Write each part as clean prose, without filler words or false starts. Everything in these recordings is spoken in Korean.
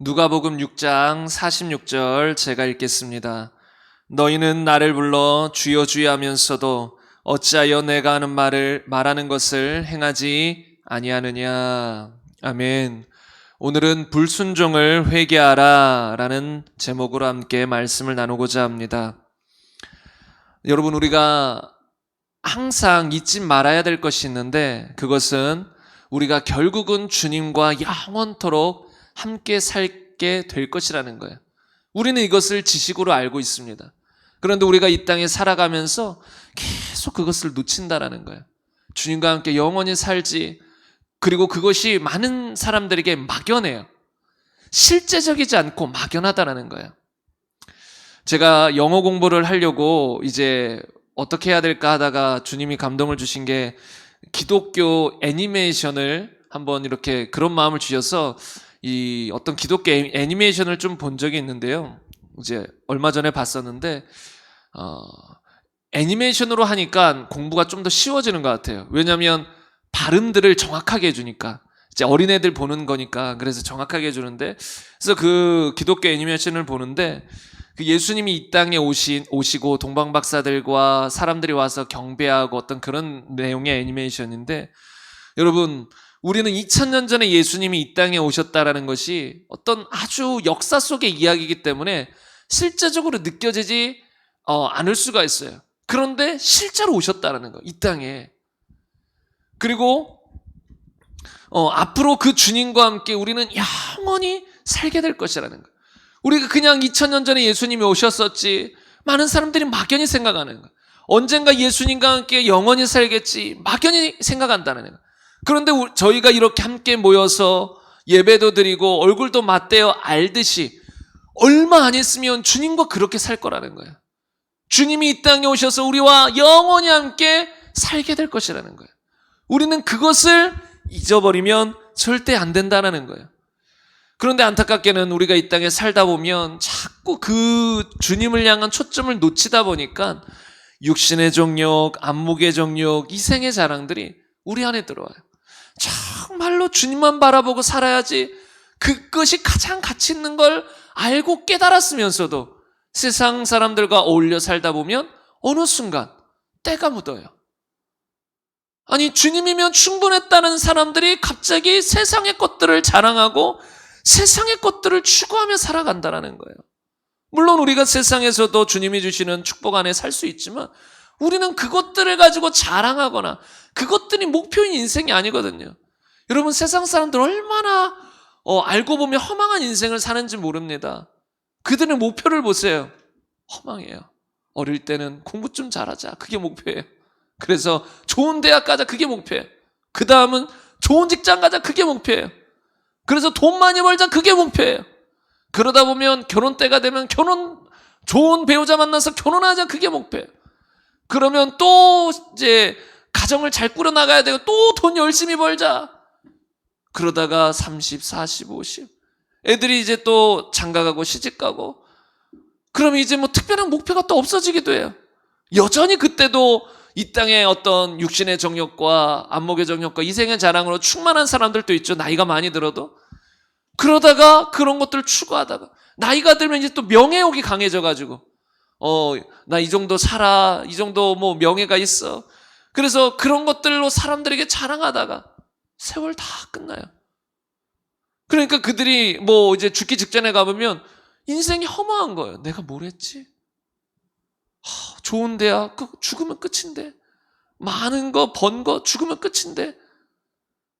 누가복음 6장 46절 제가 읽겠습니다. 너희는 나를 불러 주여 주여 하면서도 어찌하여 내가 하는 말을 말하는 것을 행하지 아니하느냐. 아멘. 오늘은 불순종을 회개하라 라는 제목으로 함께 말씀을 나누고자 합니다. 여러분, 우리가 항상 잊지 말아야 될 것이 있는데, 그것은 우리가 결국은 주님과 영원토록 함께 살게 될 것이라는 거예요. 우리는 이것을 지식으로 알고 있습니다. 그런데 우리가 이 땅에 살아가면서 계속 그것을 놓친다라는 거예요. 주님과 함께 영원히 살지, 그리고 그것이 많은 사람들에게 막연해요. 실제적이지 않고 막연하다라는 거예요. 제가 영어 공부를 하려고 이제 어떻게 해야 될까 하다가 주님이 감동을 주신 게 기독교 애니메이션을 한번 이렇게 그런 마음을 주셔서 이 어떤 기독교 애니메이션을 좀 본 적이 있는데요. 이제 얼마 전에 봤었는데 애니메이션으로 하니까 공부가 좀 더 쉬워지는 것 같아요. 왜냐하면 발음들을 정확하게 해주니까. 이제 어린애들 보는 거니까 그래서 정확하게 해주는데, 그래서 그 기독교 애니메이션을 보는데 그 예수님이 이 땅에 오시고 동방박사들과 사람들이 와서 경배하고 어떤 그런 내용의 애니메이션인데, 여러분, 우리는 2000년 전에 예수님이 이 땅에 오셨다라는 것이 어떤 아주 역사 속의 이야기이기 때문에 실제적으로 느껴지지 않을 수가 있어요. 그런데 실제로 오셨다라는 거, 이 땅에. 그리고 앞으로 그 주님과 함께 우리는 영원히 살게 될 것이라는 거. 우리가 그냥 2000년 전에 예수님이 오셨었지, 많은 사람들이 막연히 생각하는 거. 언젠가 예수님과 함께 영원히 살겠지, 막연히 생각한다는 거. 그런데 저희가 이렇게 함께 모여서 예배도 드리고 얼굴도 맞대어 알듯이 얼마 안 있으면 주님과 그렇게 살 거라는 거예요. 주님이 이 땅에 오셔서 우리와 영원히 함께 살게 될 것이라는 거예요. 우리는 그것을 잊어버리면 절대 안 된다는 거예요. 그런데 안타깝게는 우리가 이 땅에 살다 보면 자꾸 그 주님을 향한 초점을 놓치다 보니까 육신의 정욕, 안목의 정욕, 이생의 자랑들이 우리 안에 들어와요. 정말로 주님만 바라보고 살아야지, 그것이 가장 가치 있는 걸 알고 깨달았으면서도 세상 사람들과 어울려 살다 보면 어느 순간 때가 묻어요. 아니, 주님이면 충분했다는 사람들이 갑자기 세상의 것들을 자랑하고 세상의 것들을 추구하며 살아간다는 거예요. 물론 우리가 세상에서도 주님이 주시는 축복 안에 살 수 있지만 우리는 그것들을 가지고 자랑하거나 그것들이 목표인 인생이 아니거든요. 여러분, 세상 사람들 얼마나 알고 보면 허망한 인생을 사는지 모릅니다. 그들의 목표를 보세요. 허망해요. 어릴 때는 공부 좀 잘하자, 그게 목표예요. 그래서 좋은 대학 가자, 그게 목표예요. 그 다음은 좋은 직장 가자, 그게 목표예요. 그래서 돈 많이 벌자, 그게 목표예요. 그러다 보면 결혼 때가 되면 좋은 배우자 만나서 결혼하자, 그게 목표예요. 그러면 또 이제 가정을 잘 꾸려나가야 되고 또 돈 열심히 벌자. 그러다가 30, 40, 50 애들이 이제 또 장가가고 시집가고, 그러면 이제 뭐 특별한 목표가 또 없어지기도 해요. 여전히 그때도 이 땅에 어떤 육신의 정욕과 안목의 정욕과 이생의 자랑으로 충만한 사람들도 있죠. 나이가 많이 들어도. 그러다가 그런 것들을 추구하다가 나이가 들면 이제 또 명예욕이 강해져가지고 나 이 정도 살아, 이 정도 뭐 명예가 있어. 그래서 그런 것들로 사람들에게 자랑하다가 세월 다 끝나요. 그러니까 그들이 뭐 이제 죽기 직전에 가보면 인생이 허무한 거예요. 내가 뭘 했지? 좋은 대학, 죽으면 끝인데. 많은 거, 번 거, 죽으면 끝인데.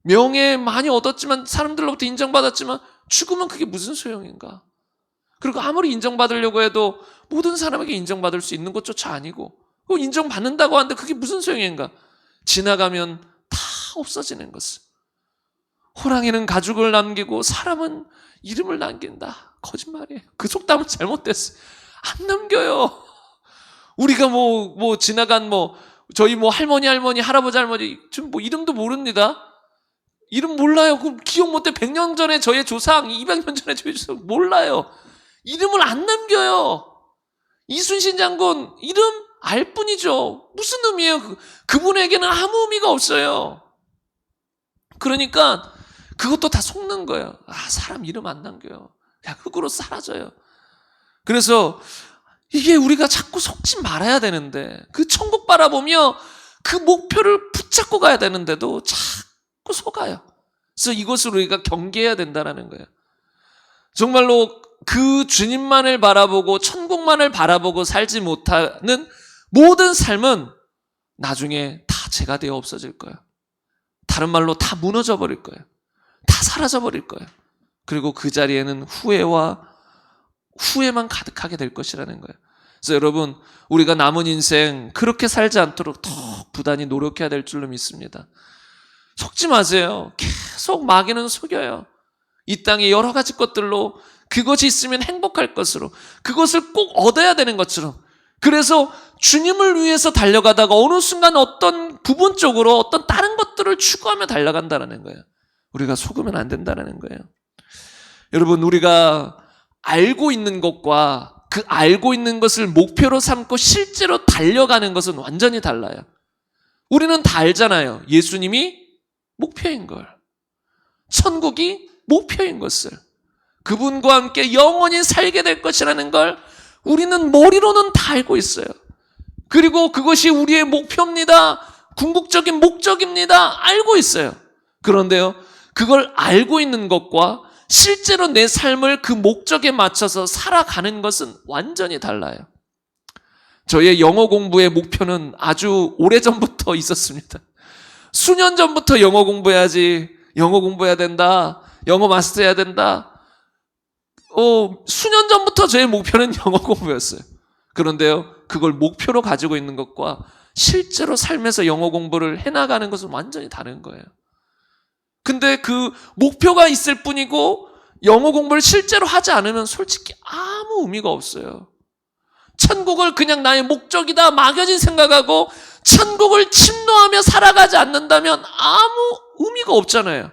명예 많이 얻었지만, 사람들로부터 인정받았지만 죽으면 그게 무슨 소용인가? 그리고 아무리 인정받으려고 해도 모든 사람에게 인정받을 수 있는 것조차 아니고, 인정받는다고 하는데 그게 무슨 소용인가? 지나가면 다 없어지는 것을. 호랑이는 가죽을 남기고 사람은 이름을 남긴다. 거짓말이에요. 그 속담은 잘못됐어요. 안 남겨요. 우리가 지나간 저희 할머니, 할아버지, 지금 이름도 모릅니다. 이름 몰라요. 그럼 기억 못해. 100년 전에 저의 조상, 200년 전에 저의 조상 몰라요. 이름을 안 남겨요. 이순신 장군 이름 알 뿐이죠. 무슨 의미예요? 그분에게는 아무 의미가 없어요. 그러니까 그것도 다 속는 거예요. 사람 이름 안 남겨요. 다 흙으로 사라져요. 그래서 이게 우리가 자꾸 속지 말아야 되는데, 그 천국 바라보며 그 목표를 붙잡고 가야 되는데도 자꾸 속아요. 그래서 이것을 우리가 경계해야 된다는 거예요. 정말로 그 주님만을 바라보고 천국만을 바라보고 살지 못하는 모든 삶은 나중에 다 죄가 되어 없어질 거예요. 다른 말로 다 무너져 버릴 거예요. 다 사라져 버릴 거예요. 그리고 그 자리에는 후회만 가득하게 될 것이라는 거예요. 그래서 여러분, 우리가 남은 인생 그렇게 살지 않도록 더 부단히 노력해야 될 줄로 믿습니다. 속지 마세요. 계속 마귀는 속여요. 이 땅에 여러 가지 것들로 그것이 있으면 행복할 것으로, 그것을 꼭 얻어야 되는 것처럼, 그래서 주님을 위해서 달려가다가 어느 순간 어떤 부분적으로 어떤 다른 것들을 추구하며 달려간다는 거예요. 우리가 속으면 안 된다는 거예요. 여러분, 우리가 알고 있는 것과 그 알고 있는 것을 목표로 삼고 실제로 달려가는 것은 완전히 달라요. 우리는 다 알잖아요. 예수님이 목표인 걸, 천국이 목표인 것을, 그분과 함께 영원히 살게 될 것이라는 걸 우리는 머리로는 다 알고 있어요. 그리고 그것이 우리의 목표입니다, 궁극적인 목적입니다, 알고 있어요. 그런데요, 그걸 알고 있는 것과 실제로 내 삶을 그 목적에 맞춰서 살아가는 것은 완전히 달라요. 저의 영어 공부의 목표는 아주 오래전부터 있었습니다. 수년 전부터 영어 공부해야지, 영어 공부해야 된다, 영어 마스터해야 된다. 수년 전부터 저의 목표는 영어 공부였어요. 그런데요, 그걸 목표로 가지고 있는 것과 실제로 삶에서 영어 공부를 해나가는 것은 완전히 다른 거예요. 근데 그 목표가 있을 뿐이고 영어 공부를 실제로 하지 않으면 솔직히 아무 의미가 없어요. 천국을 그냥 나의 목적이다 막연히 생각하고 천국을 침노하며 살아가지 않는다면 아무 의미가 없잖아요.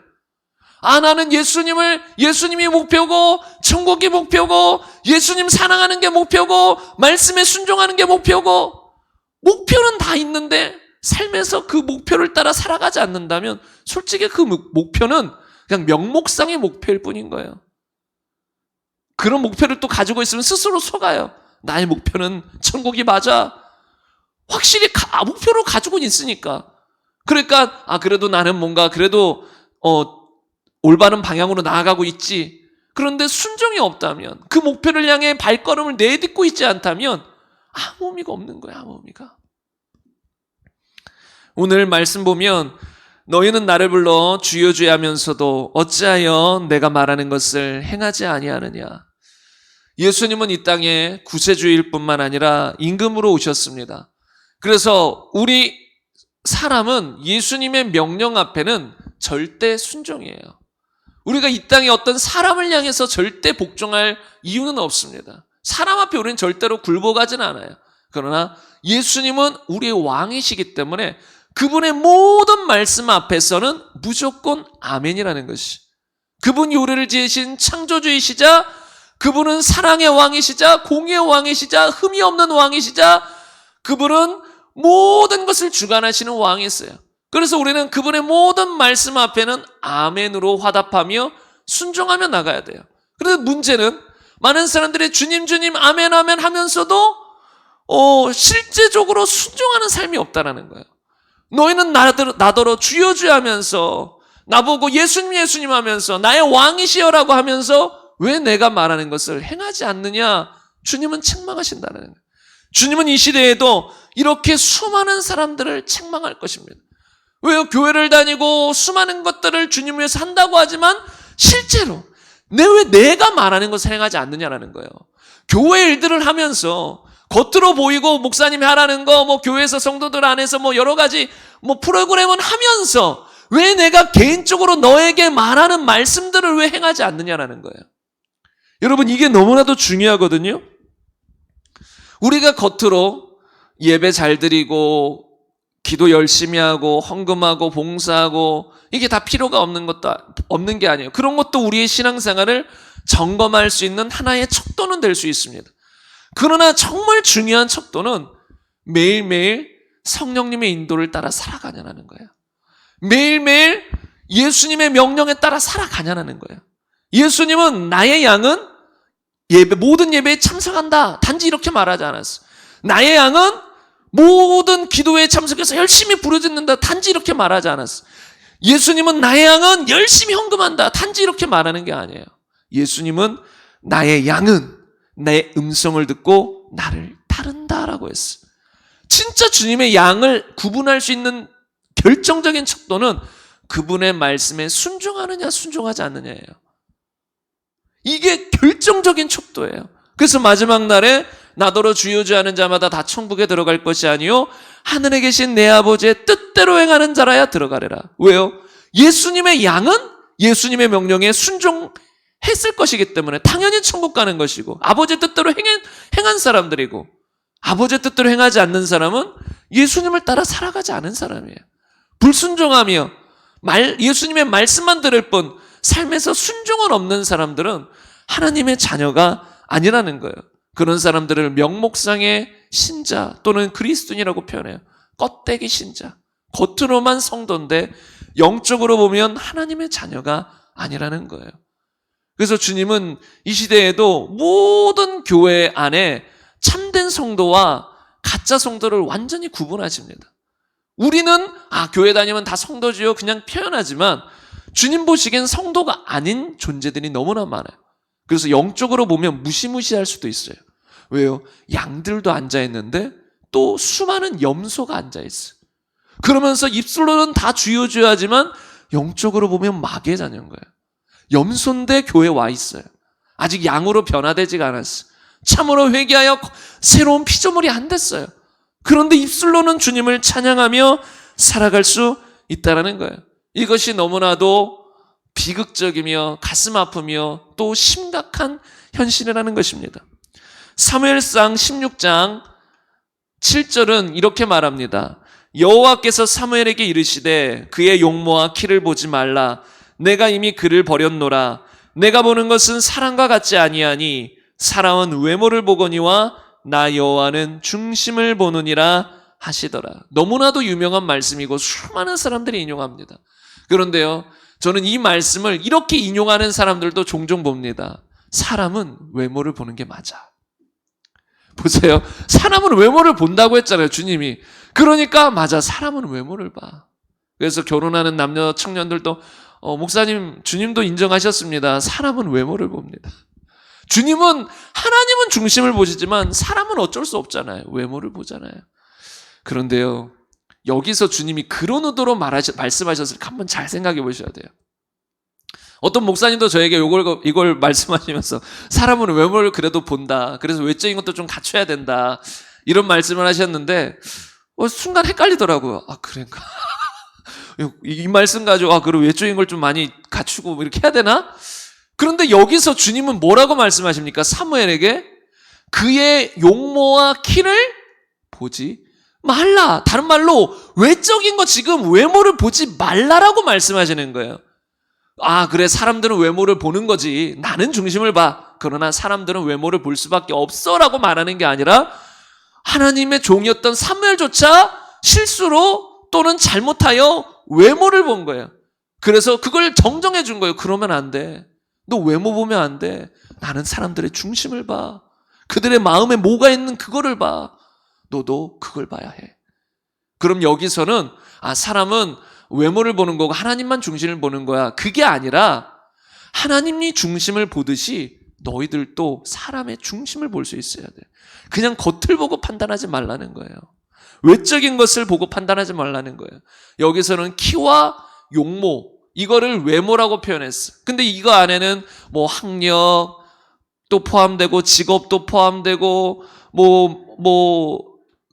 나는 예수님이 목표고, 천국이 목표고, 예수님 사랑하는 게 목표고, 말씀에 순종하는 게 목표고, 목표는 다 있는데 삶에서 그 목표를 따라 살아가지 않는다면 솔직히 그 목표는 그냥 명목상의 목표일 뿐인 거예요. 그런 목표를 또 가지고 있으면 스스로 속아요. 나의 목표는 천국이 맞아. 확실히 목표를 가지고 있으니까. 그러니까 그래도 나는 뭔가 그래도 올바른 방향으로 나아가고 있지. 그런데 순종이 없다면, 그 목표를 향해 발걸음을 내딛고 있지 않다면 아무 의미가 없는 거야. 아무 의미가. 오늘 말씀 보면 너희는 나를 불러 주여 주여 하면서도 어찌하여 내가 말하는 것을 행하지 아니하느냐. 예수님은 이 땅에 구세주일 뿐만 아니라 임금으로 오셨습니다. 그래서 우리 사람은 예수님의 명령 앞에는 절대 순종이에요. 우리가 이 땅에 어떤 사람을 향해서 절대 복종할 이유는 없습니다. 사람 앞에 우리는 절대로 굴복하지는 않아요. 그러나 예수님은 우리의 왕이시기 때문에 그분의 모든 말씀 앞에서는 무조건 아멘이라는 것이, 그분이 우리를 지으신 창조주이시자, 그분은 사랑의 왕이시자, 공의의 왕이시자, 흠이 없는 왕이시자, 그분은 모든 것을 주관하시는 왕이세요. 그래서 우리는 그분의 모든 말씀 앞에는 아멘으로 화답하며 순종하며 나가야 돼요. 그런데 문제는 많은 사람들이 주님 주님 아멘 아멘 하면서도 실제적으로 순종하는 삶이 없다는 거예요. 너희는 나더러 주여 주여 하면서, 나보고 예수님 예수님 하면서 나의 왕이시여라고 하면서 왜 내가 말하는 것을 행하지 않느냐. 주님은 책망하신다는 거예요. 주님은 이 시대에도 이렇게 수많은 사람들을 책망할 것입니다. 왜요? 교회를 다니고 수많은 것들을 주님 위해서 한다고 하지만 실제로 왜 내가 말하는 것을 행하지 않느냐라는 거예요. 교회 일들을 하면서 겉으로 보이고 목사님이 하라는 거, 교회에서 성도들 안에서 여러 가지 프로그램은 하면서 왜 내가 개인적으로 너에게 말하는 말씀들을 왜 행하지 않느냐라는 거예요. 여러분, 이게 너무나도 중요하거든요. 우리가 겉으로 예배 잘 드리고 기도 열심히 하고 헌금하고 봉사하고 이게 다 필요가 없는 게 아니에요. 그런 것도 우리의 신앙생활을 점검할 수 있는 하나의 척도는 될 수 있습니다. 그러나 정말 중요한 척도는 매일매일 성령님의 인도를 따라 살아가냐는 거예요. 매일매일 예수님의 명령에 따라 살아가냐는 거예요. 예수님은 나의 양은 모든 예배에 참석한다. 단지 이렇게 말하지 않았어. 나의 양은 모든 기도에 참석해서 열심히 부르짖는다. 단지 이렇게 말하지 않았어. 예수님은 나의 양은 열심히 헌금한다. 단지 이렇게 말하는 게 아니에요. 예수님은 나의 양은 내 음성을 듣고 나를 따른다라고 했어. 진짜 주님의 양을 구분할 수 있는 결정적인 척도는 그분의 말씀에 순종하느냐 순종하지 않느냐예요. 이게 결정적인 척도예요. 그래서 마지막 날에 나더러 주여 주여 하는 자마다 다 천국에 들어갈 것이 아니요 하늘에 계신 내 아버지의 뜻대로 행하는 자라야 들어가리라. 왜요? 예수님의 양은 예수님의 명령에 순종했을 것이기 때문에 당연히 천국 가는 것이고, 아버지의 뜻대로 행한 사람들이고, 아버지의 뜻대로 행하지 않는 사람은 예수님을 따라 살아가지 않은 사람이에요. 불순종하며 예수님의 말씀만 들을 뿐 삶에서 순종은 없는 사람들은 하나님의 자녀가 아니라는 거예요. 그런 사람들을 명목상의 신자 또는 그리스도인이라고 표현해요. 껍데기 신자. 겉으로만 성도인데 영적으로 보면 하나님의 자녀가 아니라는 거예요. 그래서 주님은 이 시대에도 모든 교회 안에 참된 성도와 가짜 성도를 완전히 구분하십니다. 우리는 교회 다니면 다 성도지요 그냥 표현하지만 주님 보시기엔 성도가 아닌 존재들이 너무나 많아요. 그래서 영적으로 보면 무시무시할 수도 있어요. 왜요? 양들도 앉아있는데 또 수많은 염소가 앉아있어요. 그러면서 입술로는 다 주여 주여 하지만 영적으로 보면 마귀의 자녀인 거예요. 염소인데 교회에 와 있어요. 아직 양으로 변화되지가 않았어요. 참으로 회개하여 새로운 피조물이 안 됐어요. 그런데 입술로는 주님을 찬양하며 살아갈 수 있다는 거예요. 이것이 너무나도 비극적이며 가슴 아프며 또 심각한 현실이라는 것입니다. 사무엘상 16장 7절은 이렇게 말합니다. 여호와께서 사무엘에게 이르시되 그의 용모와 키를 보지 말라. 내가 이미 그를 버렸노라. 내가 보는 것은 사람과 같지 아니하니 사람은 외모를 보거니와 나 여호와는 중심을 보느니라 하시더라. 너무나도 유명한 말씀이고 수많은 사람들이 인용합니다. 그런데요, 저는 이 말씀을 이렇게 인용하는 사람들도 종종 봅니다. 사람은 외모를 보는 게 맞아. 보세요. 사람은 외모를 본다고 했잖아요, 주님이. 그러니까 맞아, 사람은 외모를 봐. 그래서 결혼하는 남녀 청년들도 목사님, 주님도 인정하셨습니다. 사람은 외모를 봅니다. 하나님은 중심을 보시지만 사람은 어쩔 수 없잖아요. 외모를 보잖아요. 그런데요, 여기서 주님이 그런 의도로 말씀하셨을까 한번 잘 생각해 보셔야 돼요. 어떤 목사님도 저에게 이걸 말씀하시면서 사람은 외모를 그래도 본다. 그래서 외적인 것도 좀 갖춰야 된다. 이런 말씀을 하셨는데 순간 헷갈리더라고요. 그런가? 이 말씀 가지고 그럼 외적인 걸 좀 많이 갖추고 이렇게 해야 되나? 그런데 여기서 주님은 뭐라고 말씀하십니까? 사무엘에게 그의 용모와 키를 보지 말라. 다른 말로 외적인 거 지금 외모를 보지 말라라고 말씀하시는 거예요. 그래, 사람들은 외모를 보는 거지. 나는 중심을 봐. 그러나 사람들은 외모를 볼 수밖에 없어라고 말하는 게 아니라 하나님의 종이었던 사무엘조차 실수로 또는 잘못하여 외모를 본 거예요. 그래서 그걸 정정해 준 거예요. 그러면 안 돼. 너 외모 보면 안 돼. 나는 사람들의 중심을 봐. 그들의 마음에 뭐가 있는 그거를 봐. 너도 그걸 봐야 해. 그럼 여기서는 사람은 외모를 보는 거고 하나님만 중심을 보는 거야. 그게 아니라 하나님이 중심을 보듯이 너희들도 사람의 중심을 볼 수 있어야 돼. 그냥 겉을 보고 판단하지 말라는 거예요. 외적인 것을 보고 판단하지 말라는 거예요. 여기서는 키와 용모, 이거를 외모라고 표현했어. 근데 이거 안에는 학력도 포함되고 직업도 포함되고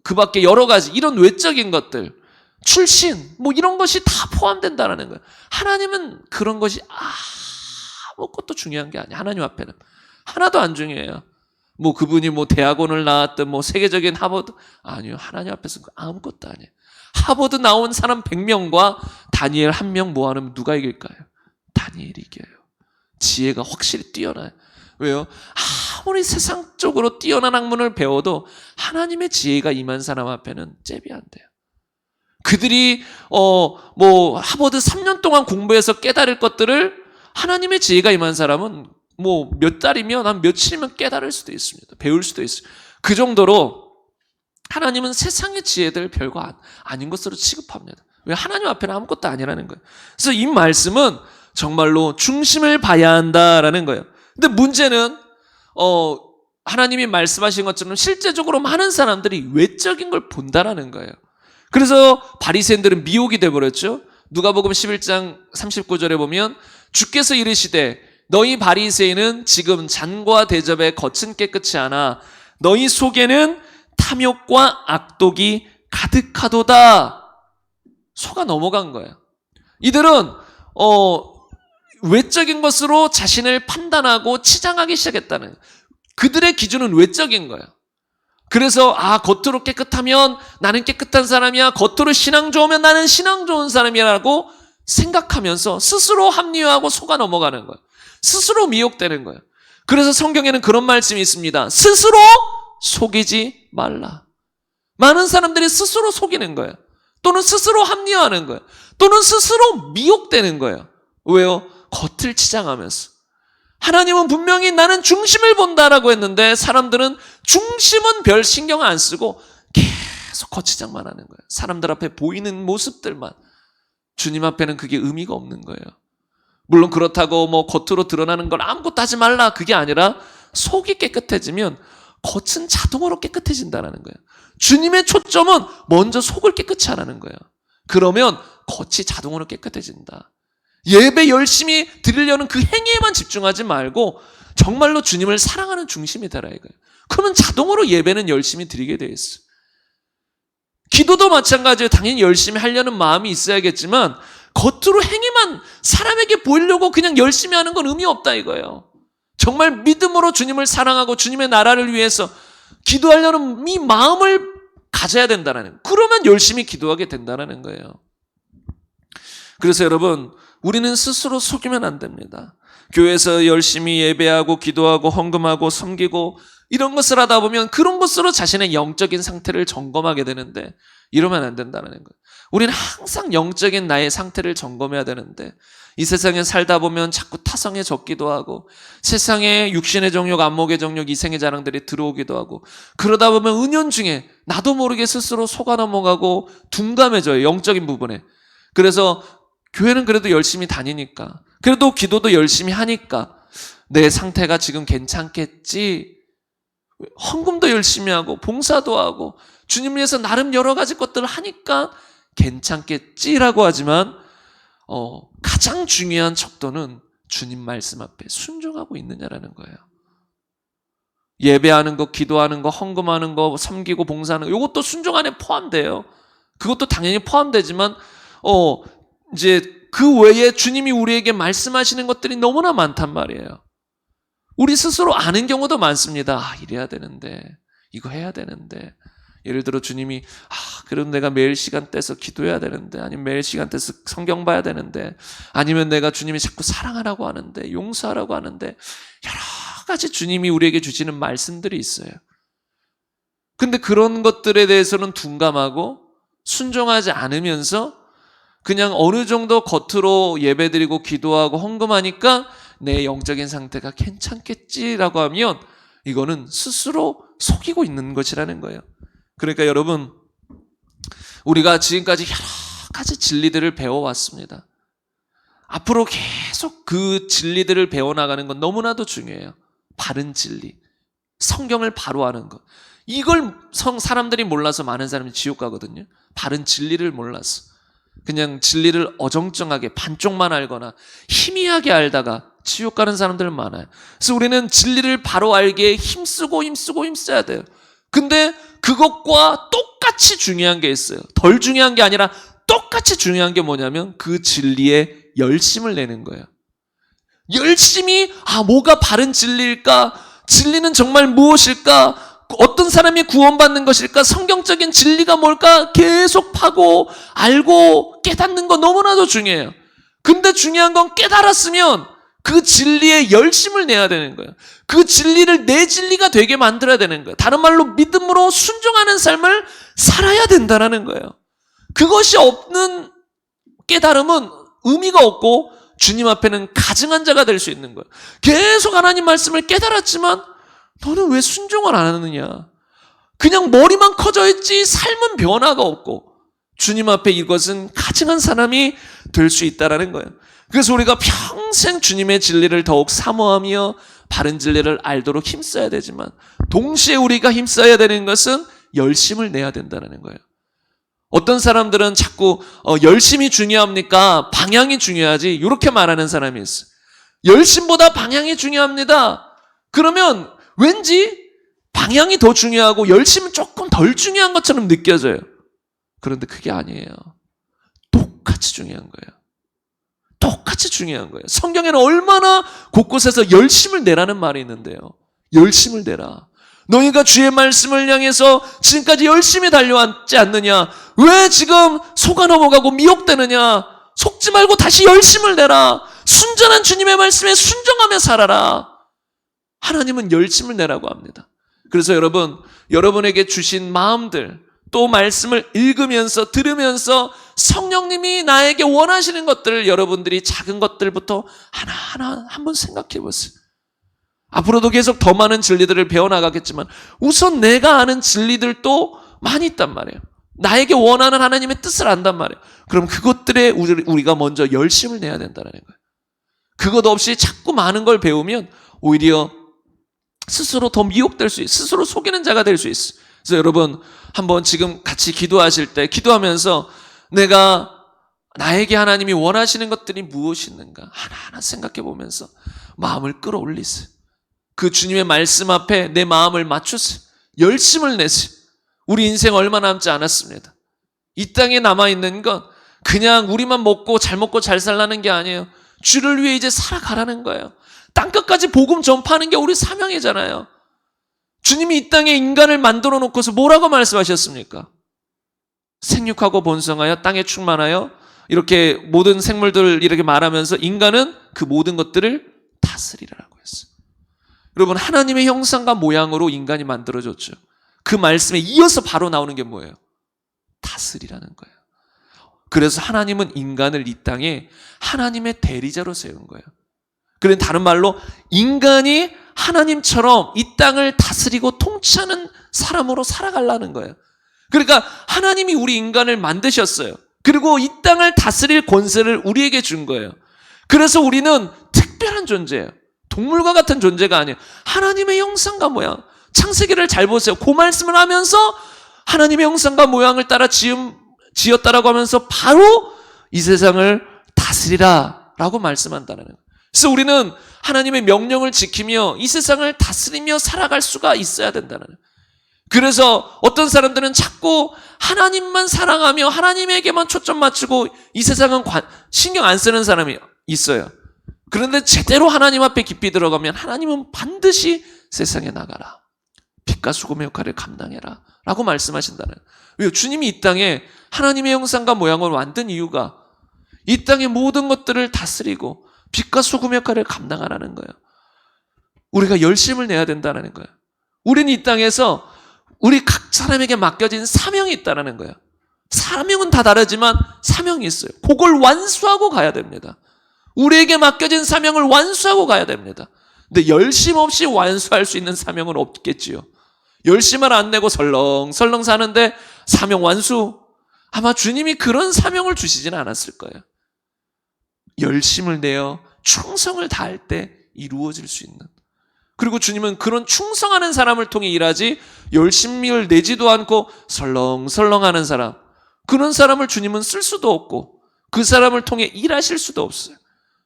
그 밖에 여러 가지 이런 외적인 것들, 출신 이런 것이 다 포함된다는 거예요. 하나님은 그런 것이 아무것도 중요한 게 아니에요. 하나님 앞에는 하나도 안 중요해요. 그분이 대학원을 나왔든 세계적인 하버드, 아니요. 하나님 앞에서는 아무것도 아니에요. 하버드 나온 사람 100명과 다니엘 1명 모아놓으면 누가 이길까요? 다니엘이 이겨요. 지혜가 확실히 뛰어나요. 왜요? 아무리 세상적으로 뛰어난 학문을 배워도 하나님의 지혜가 임한 사람 앞에는 잽이 안 돼요. 그들이 하버드 3년 동안 공부해서 깨달을 것들을 하나님의 지혜가 임한 사람은 뭐 몇 달이면 한 며칠이면 깨달을 수도 있습니다. 배울 수도 있어요. 그 정도로 하나님은 세상의 지혜들 별거 아닌 것으로 취급합니다. 왜? 하나님 앞에는 아무것도 아니라는 거예요. 그래서 이 말씀은 정말로 중심을 봐야 한다라는 거예요. 근데 문제는 하나님이 말씀하신 것처럼 실제적으로 많은 사람들이 외적인 걸 본다라는 거예요. 그래서 바리새인들은 미혹이 되어버렸죠. 누가복음 11장 39절에 보면 주께서 이르시되 너희 바리새인은 지금 잔과 대접에 겉은 깨끗이 하나 너희 속에는 탐욕과 악독이 가득하도다. 속아 넘어간 거예요. 이들은 외적인 것으로 자신을 판단하고 치장하기 시작했다는 거예요. 그들의 기준은 외적인 거예요. 그래서 겉으로 깨끗하면 나는 깨끗한 사람이야. 겉으로 신앙 좋으면 나는 신앙 좋은 사람이라고 생각하면서 스스로 합리화하고 속아 넘어가는 거예요. 스스로 미혹되는 거예요. 그래서 성경에는 그런 말씀이 있습니다. 스스로 속이지 말라. 많은 사람들이 스스로 속이는 거예요. 또는 스스로 합리화하는 거예요. 또는 스스로 미혹되는 거예요. 왜요? 겉을 치장하면서. 하나님은 분명히 나는 중심을 본다라고 했는데 사람들은 중심은 별 신경 안 쓰고 계속 겉치장만 하는 거예요. 사람들 앞에 보이는 모습들만. 주님 앞에는 그게 의미가 없는 거예요. 물론 그렇다고 뭐 겉으로 드러나는 걸 아무것도 하지 말라 그게 아니라 속이 깨끗해지면 겉은 자동으로 깨끗해진다는 거예요. 주님의 초점은 먼저 속을 깨끗이 하라는 거예요. 그러면 겉이 자동으로 깨끗해진다. 예배 열심히 드리려는 그 행위에만 집중하지 말고 정말로 주님을 사랑하는 중심이 되라 이거예요. 그러면 자동으로 예배는 열심히 드리게 돼 있어. 기도도 마찬가지예요. 당연히 열심히 하려는 마음이 있어야겠지만 겉으로 행위만 사람에게 보이려고 그냥 열심히 하는 건 의미 없다 이거예요. 정말 믿음으로 주님을 사랑하고 주님의 나라를 위해서 기도하려는 이 마음을 가져야 된다는 거예요. 그러면 열심히 기도하게 된다는 거예요. 그래서 여러분 우리는 스스로 속이면 안 됩니다. 교회에서 열심히 예배하고 기도하고 헌금하고 섬기고 이런 것을 하다 보면 그런 것으로 자신의 영적인 상태를 점검하게 되는데 이러면 안 된다는 거예요. 우리는 항상 영적인 나의 상태를 점검해야 되는데 이 세상에 살다 보면 자꾸 타성에 젖기도 하고 세상에 육신의 정욕, 안목의 정욕, 이생의 자랑들이 들어오기도 하고 그러다 보면 은연중에 나도 모르게 스스로 속아 넘어가고 둔감해져요. 영적인 부분에. 그래서 교회는 그래도 열심히 다니니까 그래도 기도도 열심히 하니까 내 상태가 지금 괜찮겠지. 헌금도 열심히 하고 봉사도 하고 주님 위해서 나름 여러 가지 것들을 하니까 괜찮겠지라고 하지만 가장 중요한 척도는 주님 말씀 앞에 순종하고 있느냐라는 거예요. 예배하는 거, 기도하는 거, 헌금하는 거, 섬기고 봉사하는 거 이것도 순종 안에 포함돼요. 그것도 당연히 포함되지만 이제 그 외에 주님이 우리에게 말씀하시는 것들이 너무나 많단 말이에요. 우리 스스로 아는 경우도 많습니다. 이래야 되는데 이거 해야 되는데 예를 들어 주님이 그럼 내가 매일 시간 떼서 기도해야 되는데 아니면 매일 시간 떼서 성경 봐야 되는데 아니면 내가 주님이 자꾸 사랑하라고 하는데 용서하라고 하는데 여러 가지 주님이 우리에게 주시는 말씀들이 있어요. 근데 그런 것들에 대해서는 둔감하고 순종하지 않으면서 그냥 어느 정도 겉으로 예배드리고 기도하고 헌금하니까 내 영적인 상태가 괜찮겠지라고 하면 이거는 스스로 속이고 있는 것이라는 거예요. 그러니까 여러분 우리가 지금까지 여러 가지 진리들을 배워왔습니다. 앞으로 계속 그 진리들을 배워나가는 건 너무나도 중요해요. 바른 진리, 성경을 바로 아는 것. 이걸 사람들이 몰라서 많은 사람이 지옥 가거든요. 바른 진리를 몰라서 그냥 진리를 어정쩡하게 반쪽만 알거나 희미하게 알다가 지옥 가는 사람들은 많아요. 그래서 우리는 진리를 바로 알기에 힘써야 돼요. 근데 그것과 똑같이 중요한 게 있어요. 덜 중요한 게 아니라 똑같이 중요한 게 뭐냐면 그 진리에 열심을 내는 거예요. 열심히 뭐가 바른 진리일까? 진리는 정말 무엇일까? 어떤 사람이 구원받는 것일까? 성경적인 진리가 뭘까? 계속 파고 알고 깨닫는 거 너무나도 중요해요. 근데 중요한 건 깨달았으면 그 진리에 열심을 내야 되는 거예요. 그 진리를 내 진리가 되게 만들어야 되는 거예요. 다른 말로 믿음으로 순종하는 삶을 살아야 된다는 거예요. 그것이 없는 깨달음은 의미가 없고 주님 앞에는 가증한 자가 될 수 있는 거예요. 계속 하나님 말씀을 깨달았지만 너는 왜 순종을 안 하느냐? 그냥 머리만 커져 있지 삶은 변화가 없고, 주님 앞에 이것은 가증한 사람이 될 수 있다라는 거예요. 그래서 우리가 평생 주님의 진리를 더욱 사모하며 바른 진리를 알도록 힘써야 되지만, 동시에 우리가 힘써야 되는 것은 열심을 내야 된다는 거예요. 어떤 사람들은 자꾸 열심이 중요합니까? 방향이 중요하지? 이렇게 말하는 사람이 있어요. 열심보다 방향이 중요합니다. 그러면 왠지 방향이 더 중요하고 열심은 조금 덜 중요한 것처럼 느껴져요. 그런데 그게 아니에요. 똑같이 중요한 거예요. 똑같이 중요한 거예요. 성경에는 얼마나 곳곳에서 열심을 내라는 말이 있는데요. 열심을 내라. 너희가 주의 말씀을 향해서 지금까지 열심히 달려왔지 않느냐? 왜 지금 속아 넘어가고 미혹되느냐? 속지 말고 다시 열심을 내라. 순전한 주님의 말씀에 순종하며 살아라. 하나님은 열심을 내라고 합니다. 그래서 여러분에게 주신 마음들, 또 말씀을 읽으면서 들으면서 성령님이 나에게 원하시는 것들을 여러분들이 작은 것들부터 하나하나 한번 생각해 보세요. 앞으로도 계속 더 많은 진리들을 배워나가겠지만 우선 내가 아는 진리들도 많이 있단 말이에요. 나에게 원하는 하나님의 뜻을 안단 말이에요. 그럼 그것들에 우리가 먼저 열심을 내야 된다는 거예요. 그것 없이 자꾸 많은 걸 배우면 오히려 스스로 더 미혹될 수 있어요. 스스로 속이는 자가 될 수 있어요. 그래서 여러분 한번 지금 같이 기도하실 때 기도하면서 내가 나에게 하나님이 원하시는 것들이 무엇이 있는가 하나하나 생각해 보면서 마음을 끌어올리세요. 그 주님의 말씀 앞에 내 마음을 맞추세요. 열심을 내세요. 우리 인생 얼마 남지 않았습니다. 이 땅에 남아있는 건 그냥 우리만 먹고 잘 살라는 게 아니에요. 주를 위해 이제 살아가라는 거예요. 땅끝까지 복음 전파하는 게 우리 사명이잖아요. 주님이 이 땅에 인간을 만들어 놓고서 뭐라고 말씀하셨습니까? 생육하고 번성하여 땅에 충만하여 이렇게 모든 생물들 이렇게 말하면서 인간은 그 모든 것들을 다스리라고 했어요. 여러분 하나님의 형상과 모양으로 인간이 만들어졌죠. 그 말씀에 이어서 바로 나오는 게 뭐예요? 다스리라는 거예요. 그래서 하나님은 인간을 이 땅에 하나님의 대리자로 세운 거예요. 그런 다른 말로 인간이 하나님처럼 이 땅을 다스리고 통치하는 사람으로 살아가려는 거예요. 그러니까 하나님이 우리 인간을 만드셨어요. 그리고 이 땅을 다스릴 권세를 우리에게 준 거예요. 그래서 우리는 특별한 존재예요. 동물과 같은 존재가 아니에요. 하나님의 형상과 모양. 창세기를 잘 보세요. 그 말씀을 하면서 하나님의 형상과 모양을 따라 지었다라고 하면서 바로 이 세상을 다스리라 라고 말씀한다는 거예요. 그래서 우리는 하나님의 명령을 지키며 이 세상을 다스리며 살아갈 수가 있어야 된다는 거예요. 그래서 어떤 사람들은 자꾸 하나님만 사랑하며 하나님에게만 초점 맞추고 이 세상은 신경 안 쓰는 사람이 있어요. 그런데 제대로 하나님 앞에 깊이 들어가면 하나님은 반드시 세상에 나가라. 빛과 소금의 역할을 감당해라. 라고 말씀하신다는 거예요. 왜요? 주님이 이 땅에 하나님의 형상과 모양을 만든 이유가 이 땅의 모든 것들을 다스리고 빛과 소금의 역할을 감당하라는 거예요. 우리가 열심을 내야 된다는 거예요. 우리는 이 땅에서 우리 각 사람에게 맡겨진 사명이 있다는 거예요. 사명은 다 다르지만 사명이 있어요. 그걸 완수하고 가야 됩니다. 우리에게 맡겨진 사명을 완수하고 가야 됩니다. 근데 열심 없이 완수할 수 있는 사명은 없겠지요. 열심을 안 내고 설렁설렁 사는데 사명 완수? 아마 주님이 그런 사명을 주시지는 않았을 거예요. 열심을 내어 충성을 다할 때 이루어질 수 있는. 그리고 주님은 그런 충성하는 사람을 통해 일하지 열심을 내지도 않고 설렁설렁하는 사람, 그런 사람을 주님은 쓸 수도 없고 그 사람을 통해 일하실 수도 없어요.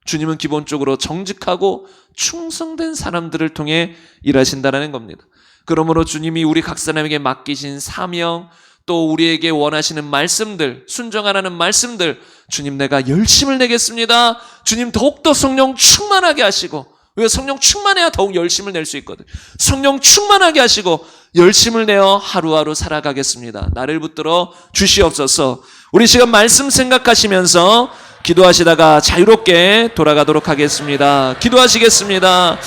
주님은 기본적으로 정직하고 충성된 사람들을 통해 일하신다는 겁니다. 그러므로 주님이 우리 각 사람에게 맡기신 사명, 또 우리에게 원하시는 말씀들, 순종하라는 말씀들, 주님 내가 열심을 내겠습니다. 주님 더욱더 성령 충만하게 하시고, 왜 성령 충만해야 더욱 열심을 낼 수 있거든. 성령 충만하게 하시고 열심을 내어 하루하루 살아가겠습니다. 나를 붙들어 주시옵소서. 우리 시간 말씀 생각하시면서 기도하시다가 자유롭게 돌아가도록 하겠습니다. 기도하시겠습니다.